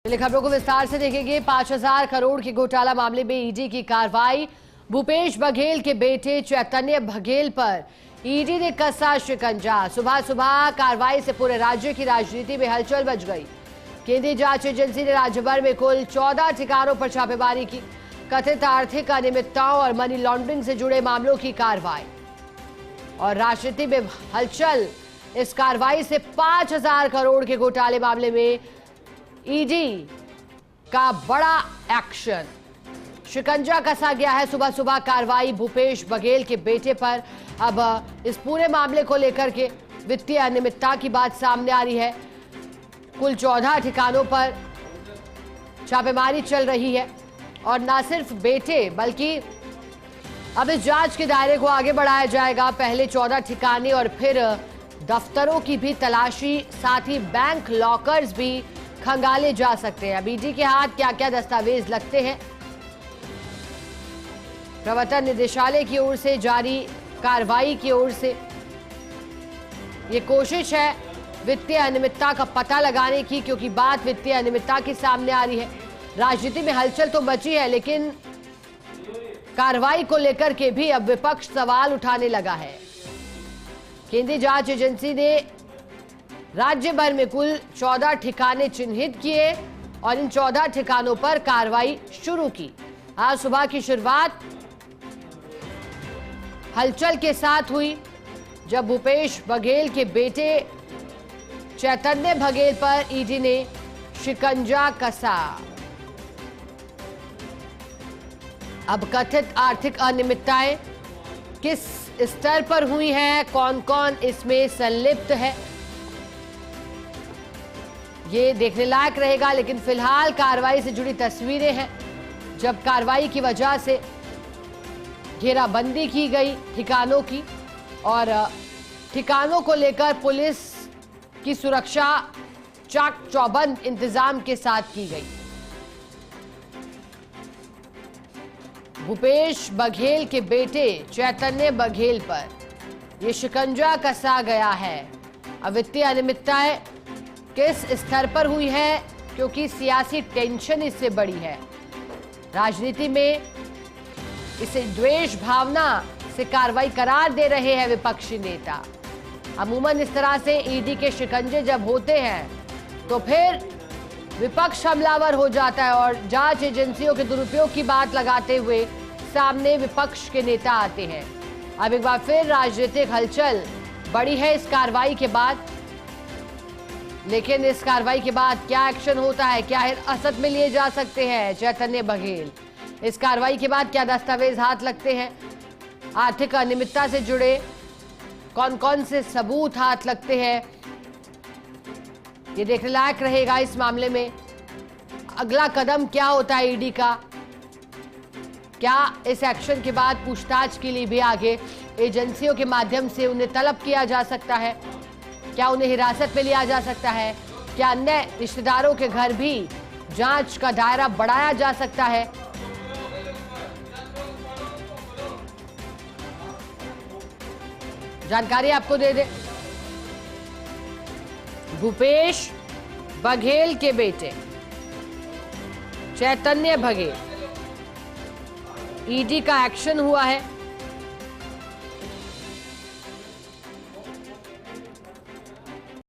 पहले खबरों को विस्तार से देखेंगे। 5,000 करोड़ के घोटाला मामले में ईडी की कार्रवाई। भूपेश बघेल के बेटे चैतन्य बघेल पर ईडी ने कसा शिकंजा। सुबह सुबह कार्रवाई से पूरे राज्य की राजनीति में हलचल मच गई। केंद्रीय जांच एजेंसी ने राज्य भर में कुल 14 ठिकानों पर छापेमारी की। कथित आर्थिक अनियमितताओं और मनी लॉन्ड्रिंग से जुड़े मामलों की कार्रवाई और राजनीति में हलचल। इस कार्रवाई से 5,000 करोड़ के घोटाले मामले में ईडी का बड़ा एक्शन। शिकंजा कसा गया है। सुबह सुबह कार्रवाई भूपेश बघेल के बेटे पर। अब इस पूरे मामले को लेकर के वित्तीय अनियमितता की बात सामने आ रही है। कुल 14 ठिकानों पर छापेमारी चल रही है और न सिर्फ बेटे बल्कि अब इस जांच के दायरे को आगे बढ़ाया जाएगा। पहले 14 ठिकाने और फिर दफ्तरों की भी तलाशी, साथ ही बैंक लॉकर्स भी खंगाले जा सकते हैं। अब ईडी के हाथ क्या क्या दस्तावेज लगते हैं। प्रवर्तन निदेशालय की ओर से जारी कार्रवाई की ओर से ये कोशिश है वित्तीय अनियमितता का पता लगाने की, क्योंकि बात वित्तीय अनियमितता की सामने आ रही है। राजनीति में हलचल तो मची है, लेकिन कार्रवाई को लेकर के भी अब विपक्ष सवाल उठाने लगा है। केंद्रीय जांच एजेंसी ने राज्य भर में कुल 14 ठिकाने चिन्हित किए और इन 14 ठिकानों पर कार्रवाई शुरू की। आज सुबह की शुरुआत हलचल के साथ हुई, जब भूपेश बघेल के बेटे चैतन्य बघेल पर ईडी ने शिकंजा कसा। अब कथित आर्थिक अनियमितताएं किस स्तर पर हुई हैं, कौन कौन इसमें संलिप्त है, ये देखने लायक रहेगा। लेकिन फिलहाल कार्रवाई से जुड़ी तस्वीरें हैं, जब कार्रवाई की वजह से घेराबंदी की गई ठिकानों की और ठिकानों को लेकर पुलिस की सुरक्षा चाक चौबंद इंतजाम के साथ की गई। भूपेश बघेल के बेटे चैतन्य बघेल पर यह शिकंजा कसा गया है। अब वित्तीय अनियमितताएं किस स्तर पर हुई है, क्योंकि सियासी टेंशन इससे बड़ी है। राजनीति में इसे द्वेष भावना से कार्रवाई करार दे रहे हैं विपक्षी नेता। अमूमन इस तरह से ईडी के शिकंजे जब होते हैं तो फिर विपक्ष हमलावर हो जाता है और जांच एजेंसियों के दुरुपयोग की बात लगाते हुए सामने विपक्ष के नेता आते हैं। अब एक बार फिर राजनीतिक हलचल बढ़ी है इस कार्रवाई के बाद। लेकिन इस कार्रवाई के बाद क्या एक्शन होता है, क्या हिरासत में लिए जा सकते हैं चैतन्य बघेल, इस कार्रवाई के बाद क्या दस्तावेज हाथ लगते हैं, आर्थिक अनियमितता से जुड़े कौन कौन से सबूत हाथ लगते हैं, ये देखने लायक रहेगा। इस मामले में अगला कदम क्या होता है ईडी का, क्या इस एक्शन के बाद पूछताछ के लिए भी आगे एजेंसियों के माध्यम से उन्हें तलब किया जा सकता है, क्या उन्हें हिरासत में लिया जा सकता है, क्या अन्य रिश्तेदारों के घर भी जांच का दायरा बढ़ाया जा सकता है। जानकारी आपको दे दें, भूपेश बघेल के बेटे चैतन्य बघेल, ईडी का एक्शन हुआ है।